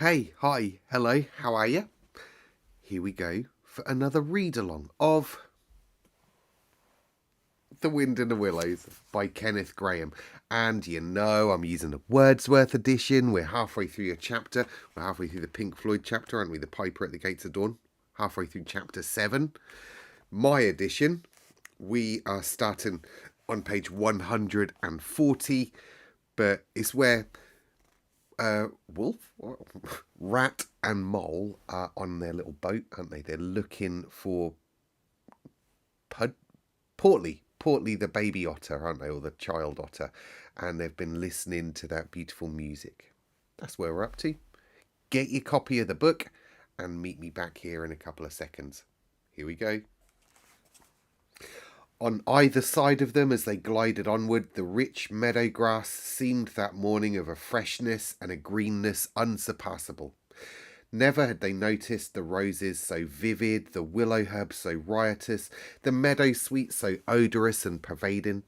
Hey, hi, hello, how are you? Here we go for another read along of The Wind in the Willows by Kenneth Grahame. And I'm using a Wordsworth edition. We're halfway through a chapter. We're halfway through the Pink Floyd chapter, aren't we? The Piper at the Gates of Dawn. Halfway through chapter 7. My edition, we are starting on page 140, but it's where Wolf, Rat, and Mole are on their little boat, aren't they? They're looking for Portly, the baby otter, aren't they, or the child otter? And they've been listening to that beautiful music. That's where we're up to. Get your copy of the book and meet me back here in a couple of seconds. Here we go. On either side of them, as they glided onward, the rich meadow grass seemed that morning of a freshness and a greenness unsurpassable. Never had they noticed the roses so vivid, the willow herb so riotous, the meadow sweet so odorous and pervading.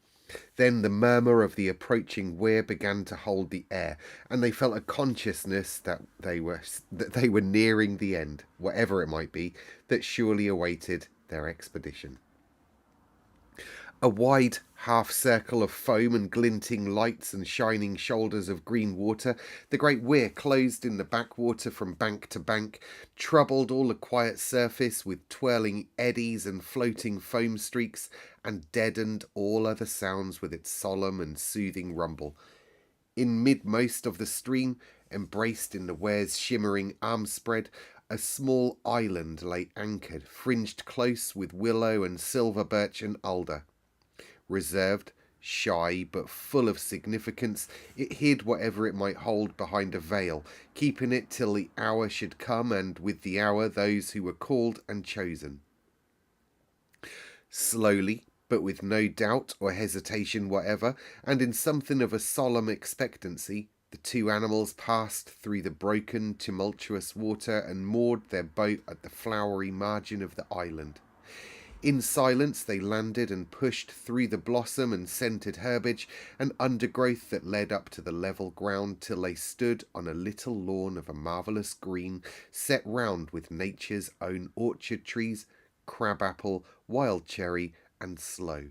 Then the murmur of the approaching weir began to hold the air, and they felt a consciousness that they were nearing the end, whatever it might be, that surely awaited their expedition. A wide half circle of foam and glinting lights and shining shoulders of green water, the great weir closed in the backwater from bank to bank, troubled all the quiet surface with twirling eddies and floating foam streaks, and deadened all other sounds with its solemn and soothing rumble. In midmost of the stream, embraced in the weir's shimmering arm spread, a small island lay anchored, fringed close with willow and silver birch and alder. Reserved, shy, but full of significance, it hid whatever it might hold behind a veil, keeping it till the hour should come, and with the hour those who were called and chosen. Slowly, but with no doubt or hesitation whatever, and in something of a solemn expectancy, the two animals passed through the broken, tumultuous water and moored their boat at the flowery margin of the island. In silence they landed and pushed through the blossom and scented herbage and undergrowth that led up to the level ground till they stood on a little lawn of a marvellous green, set round with nature's own orchard trees, crabapple, wild cherry, and sloe.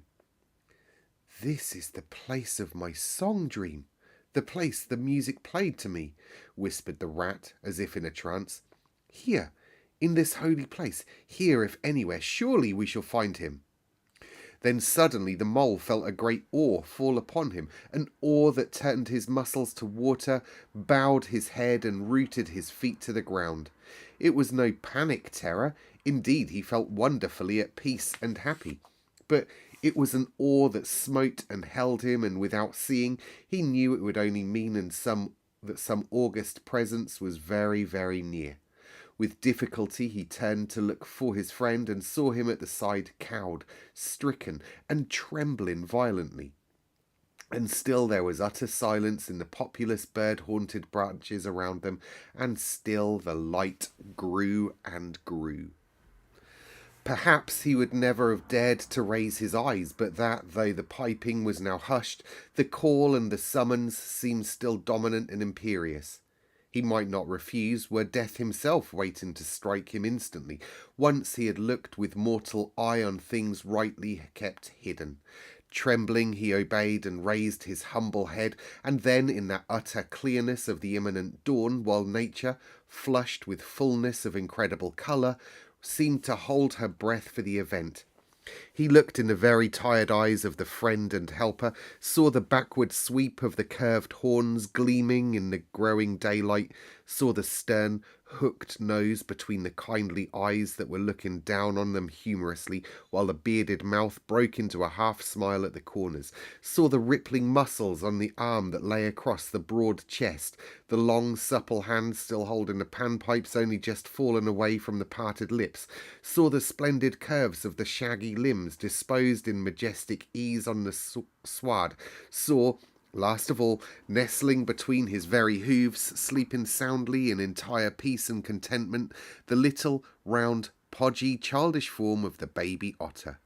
"This is the place of my song dream, the place the music played to me," whispered the rat, as if in a trance. "Here, in this holy place, here if anywhere, surely we shall find him." Then suddenly the mole felt a great awe fall upon him, an awe that turned his muscles to water, bowed his head, and rooted his feet to the ground. It was no panic terror, indeed he felt wonderfully at peace and happy, but it was an awe that smote and held him, and without seeing, he knew it would only mean that some august presence was very, very near. With difficulty he turned to look for his friend, and saw him at the side, cowed, stricken, and trembling violently. And still there was utter silence in the populous bird-haunted branches around them, and still the light grew and grew. Perhaps he would never have dared to raise his eyes, but that, though the piping was now hushed, the call and the summons seemed still dominant and imperious. He might not refuse, were death himself waiting to strike him instantly. Once he had looked with mortal eye on things rightly kept hidden. Trembling he obeyed and raised his humble head, and then in that utter clearness of the imminent dawn, while nature, flushed with fullness of incredible colour, seemed to hold her breath for the event, he looked in the very tired eyes of the friend and helper, saw the backward sweep of the curved horns gleaming in the growing daylight, saw the stern, hooked nose between the kindly eyes that were looking down on them humorously, while the bearded mouth broke into a half-smile at the corners, saw the rippling muscles on the arm that lay across the broad chest, the long supple hand still holding the panpipes only just fallen away from the parted lips, saw the splendid curves of the shaggy limbs disposed in majestic ease on the sward, saw, last of all, nestling between his very hooves, sleeping soundly in entire peace and contentment, the little, round, podgy, childish form of the baby otter.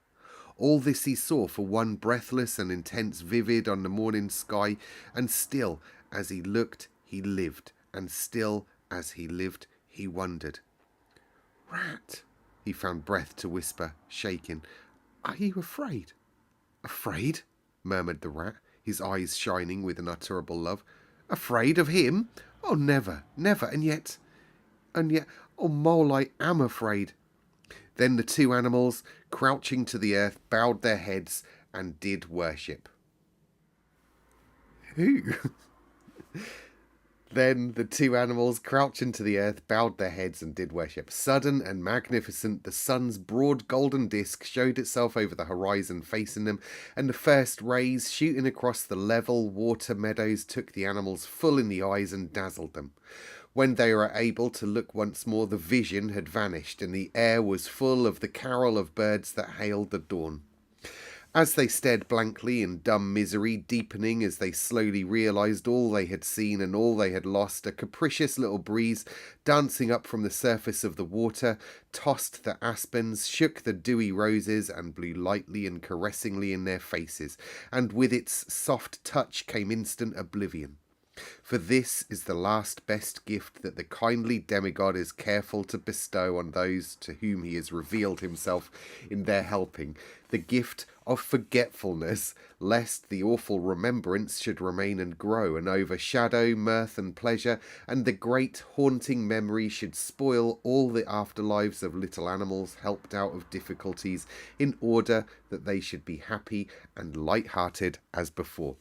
All this he saw for one breathless and intense vivid on the morning sky, and still, as he looked, he lived, and still, As he lived, he wondered. "Rat," he found breath to whisper, shaking. "Are you afraid?" "Afraid?" murmured the rat, his eyes shining with unutterable love. "Afraid of him? Oh, never, never, and yet, oh, Mole, I am afraid." Then the two animals, crouching to the earth, bowed their heads and did worship. Who? Then the two animals, crouching to the earth, bowed their heads and did worship. Sudden and magnificent, the sun's broad golden disk showed itself over the horizon facing them, and the first rays shooting across the level water meadows took the animals full in the eyes and dazzled them. When they were able to look once more, the vision had vanished, and the air was full of the carol of birds that hailed the dawn. As they stared blankly in dumb misery, deepening as they slowly realised all they had seen and all they had lost, a capricious little breeze, dancing up from the surface of the water, tossed the aspens, shook the dewy roses, and blew lightly and caressingly in their faces, and with its soft touch came instant oblivion. For this is the last best gift that the kindly demigod is careful to bestow on those to whom he has revealed himself in their helping, the gift of forgetfulness, lest the awful remembrance should remain and grow and overshadow mirth and pleasure, and the great haunting memory should spoil all the afterlives of little animals helped out of difficulties, in order that they should be happy and light-hearted as before.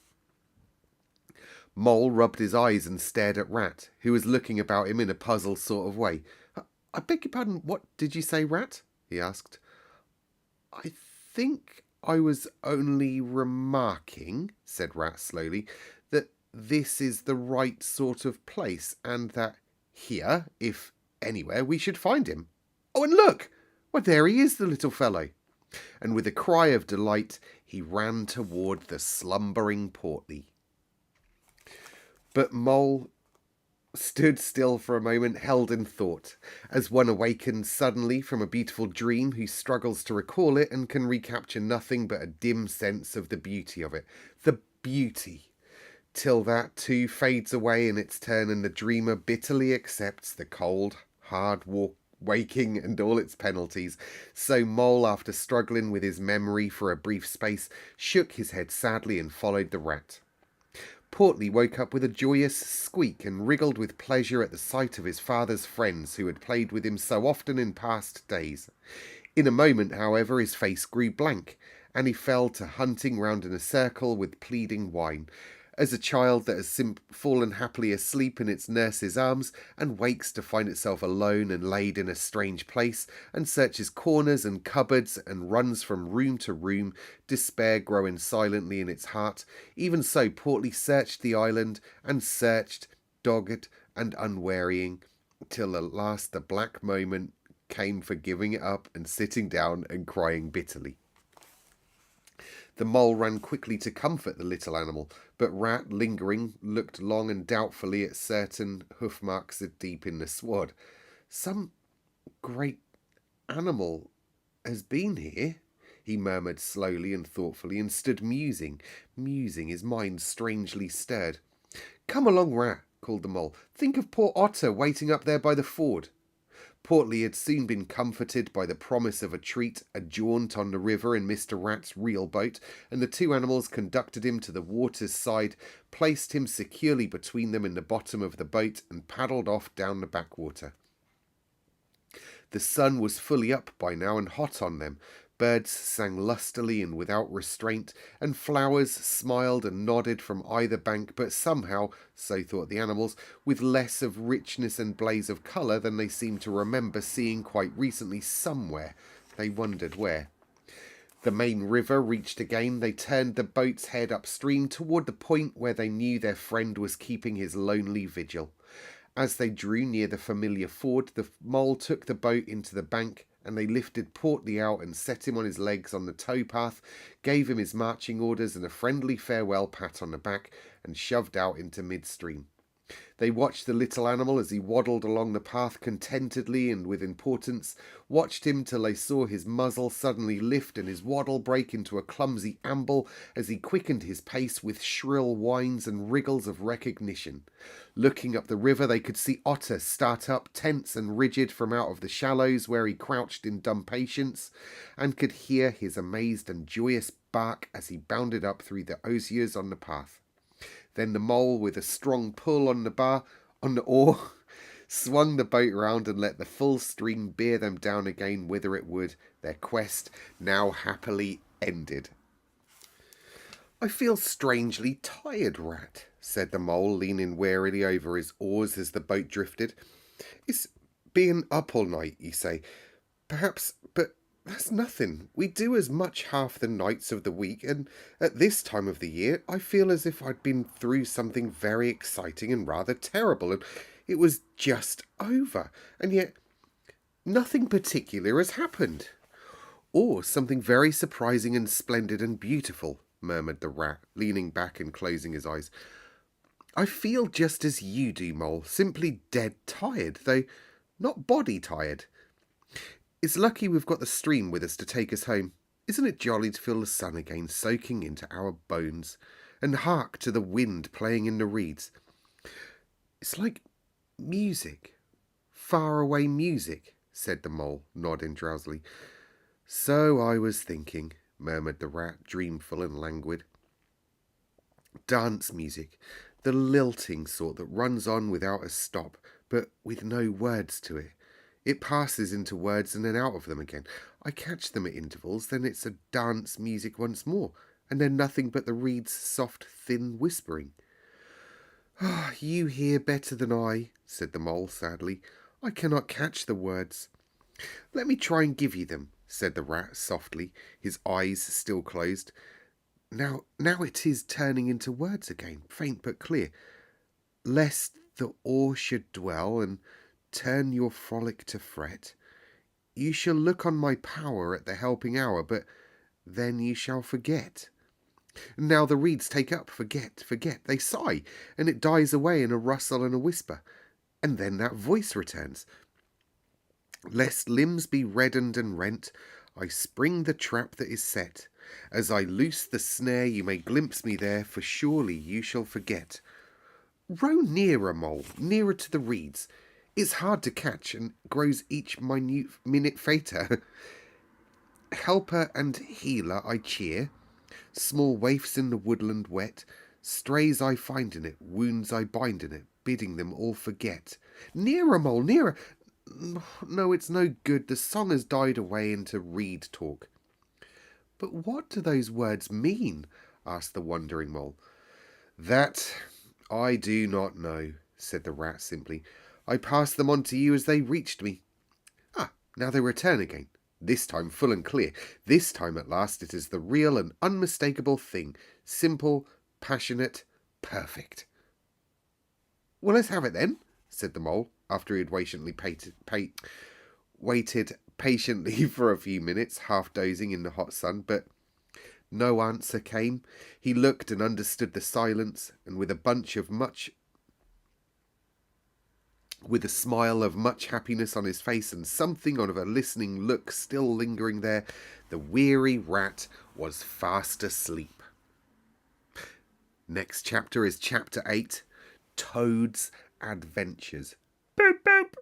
Mole rubbed his eyes and stared at Rat, who was looking about him in a puzzled sort of way. "I beg your pardon, what did you say, Rat?" he asked. "I think I was only remarking," said Rat slowly, "that this is the right sort of place, and that here, if anywhere, we should find him. Oh, and look! Why, there he is, the little fellow." And with a cry of delight, he ran toward the slumbering Portly. But Mole stood still for a moment, held in thought, as one awakens suddenly from a beautiful dream who struggles to recall it and can recapture nothing but a dim sense of the beauty of it. The beauty! Till that too fades away in its turn, and the dreamer bitterly accepts the cold, hard waking and all its penalties. So Mole, after struggling with his memory for a brief space, shook his head sadly and followed the rat. Portly woke up with a joyous squeak and wriggled with pleasure at the sight of his father's friends who had played with him so often in past days. In a moment, however, his face grew blank, and he fell to hunting round in a circle with pleading whine, as a child that has fallen happily asleep in its nurse's arms and wakes to find itself alone and laid in a strange place, and searches corners and cupboards and runs from room to room, despair growing silently in its heart. Even so Portly searched the island, and searched, dogged and unwearying, till at last the black moment came for giving it up and sitting down and crying bitterly. The Mole ran quickly to comfort the little animal, but Rat, lingering, looked long and doubtfully at certain hoof marks deep in the sward. "Some great animal has been here," he murmured slowly and thoughtfully, and stood musing, his mind strangely stirred. "Come along, Rat," called the Mole. "Think of poor Otter waiting up there by the ford." Portly had soon been comforted by the promise of a treat, a jaunt on the river in Mr. Rat's real boat, and the two animals conducted him to the water's side, placed him securely between them in the bottom of the boat, and paddled off down the backwater. The sun was fully up by now and hot on them. Birds sang lustily and without restraint, and flowers smiled and nodded from either bank, but somehow, so thought the animals, with less of richness and blaze of colour than they seemed to remember seeing quite recently somewhere. They wondered where. The main river reached again, they turned the boat's head upstream toward the point where they knew their friend was keeping his lonely vigil. As they drew near the familiar ford, the Mole took the boat into the bank, and they lifted Portly out and set him on his legs on the towpath, gave him his marching orders and a friendly farewell pat on the back, and shoved out into midstream. They watched the little animal as he waddled along the path contentedly and with importance, watched him till they saw his muzzle suddenly lift and his waddle break into a clumsy amble as he quickened his pace with shrill whines and wriggles of recognition. Looking up the river, they could see Otter start up, tense and rigid, from out of the shallows where he crouched in dumb patience, and could hear his amazed and joyous bark as he bounded up through the osiers on the path. Then the mole, with a strong pull on the oar, swung the boat round and let the full stream bear them down again whither it would, their quest now happily ended. "I feel strangely tired, Rat," said the mole, leaning wearily over his oars as the boat drifted. "It's being up all night, you say. Perhaps, but that's nothing. We do as much half the nights of the week, and at this time of the year I feel as if I'd been through something very exciting and rather terrible, and it was just over, and yet nothing particular has happened." "Or something very surprising and splendid and beautiful," murmured the Rat, leaning back and closing his eyes. "I feel just as you do, Mole, simply dead tired, though not body tired. It's lucky we've got the stream with us to take us home. Isn't it jolly to feel the sun again soaking into our bones, and hark to the wind playing in the reeds? It's like music, far-away music," said the Mole, nodding drowsily. "So I was thinking," murmured the Rat, dreamful and languid. "Dance music, the lilting sort that runs on without a stop, but with no words to it. It passes into words and then out of them again. I catch them at intervals, then it's a dance music once more, and then nothing but the reeds' soft, thin whispering." "Ah, you hear better than I," said the Mole sadly. "I cannot catch the words." "Let me try and give you them," said the Rat softly, his eyes still closed. Now it is turning into words again, faint but clear. "Lest the awe should dwell, and turn your frolic to fret, you shall look on my power at the helping hour, but then you shall forget." Now the reeds take up "forget, forget." They sigh, and it dies away in a rustle and a whisper, and then that voice returns. "Lest limbs be reddened and rent, I spring the trap that is set. As I loose the snare, you may glimpse me there, for surely you shall forget." Row nearer, Mole, nearer to the reeds. It's hard to catch, and grows each minute fainter. Helper and healer I cheer, small waifs in the woodland wet, strays I find in it, wounds I bind in it, bidding them all forget. Nearer, Mole, nearer. No, it's no good. The song has died away into reed talk. "But what do those words mean?" asked the wondering Mole. "That I do not know," said the Rat simply. "I passed them on to you as they reached me. Ah, now they return again, this time full and clear. This time at last it is the real and unmistakable thing, simple, passionate, perfect." "Well, let's have it then," said the Mole, after he had waited patiently for a few minutes, half dozing in the hot sun, but no answer came. He looked and understood the silence, and with a smile of much happiness on his face and something of a listening look still lingering there, the weary Rat was fast asleep. Next chapter is chapter 8, Toad's Adventures. Boop, boop.